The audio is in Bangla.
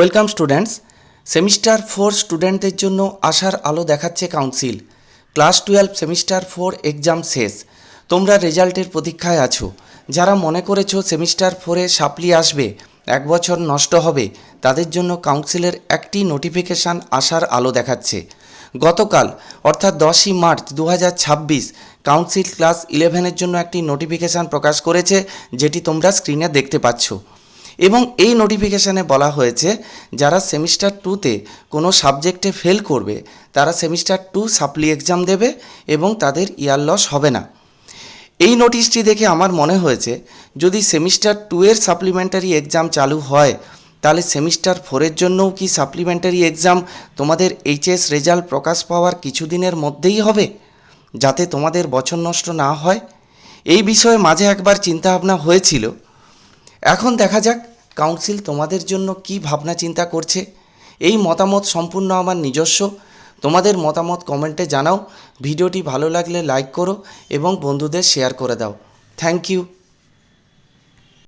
Welcome students. সেমিস্টার 4 স্টুডেন্টদের জন্য আশার আলো দেখাচ্ছে কাউন্সিল। ক্লাস 12 সেমিস্টার 4 এক্সাম শেষ। তোমরা রেজাল্টের প্রতীক্ষায় আছো। যারা মনে করেছো সেমিস্টার 4-এ সাপ্লি আসবে, এক বছর নষ্ট হবে, তাদের জন্য কাউন্সিলের একটি নোটিফিকেশান আশার আলো দেখাচ্ছে। গতকাল অর্থাৎ 10ই মার্চ 2026 কাউন্সিল ক্লাস 11-এর জন্য একটি নোটিফিকেশান প্রকাশ করেছে, যেটি তোমরা স্ক্রিনে দেখতে পাচ্ছ। এবং এই নোটিফিকেশানে বলা হয়েছে যারা সেমিস্টার 2-তে কোনো সাবজেক্টে ফেল করবে তারা সেমিস্টার 2 সাপ্লি এক্সাম দেবে এবং তাদের ইয়ার লস হবে না। এই নোটিশটি দেখে আমার মনে হয়েছে যদি সেমিস্টার 2-এর সাপ্লিমেন্টারি এক্সাম চালু হয় তাহলে সেমিস্টার 4-এর জন্যও কি সাপ্লিমেন্টারি এক্সাম তোমাদের এইচএস রেজাল্ট প্রকাশ পাওয়ার কিছুদিনের মধ্যেই হবে, যাতে তোমাদের বছর নষ্ট না হয়। এই বিষয়ে মাঝে একবার চিন্তাভাবনা হয়েছিল। এখন দেখা যাক কাউন্সিল তোমাদের জন্য কি ভাবনা চিন্তা করছে। এই মতামত সম্পূর্ণ আমার নিজস্ব। তোমাদের মতামত কমেন্টে জানাও। ভিডিওটি ভালো লাগলে লাইক করো এবং বন্ধুদের শেয়ার করে দাও। Thank you.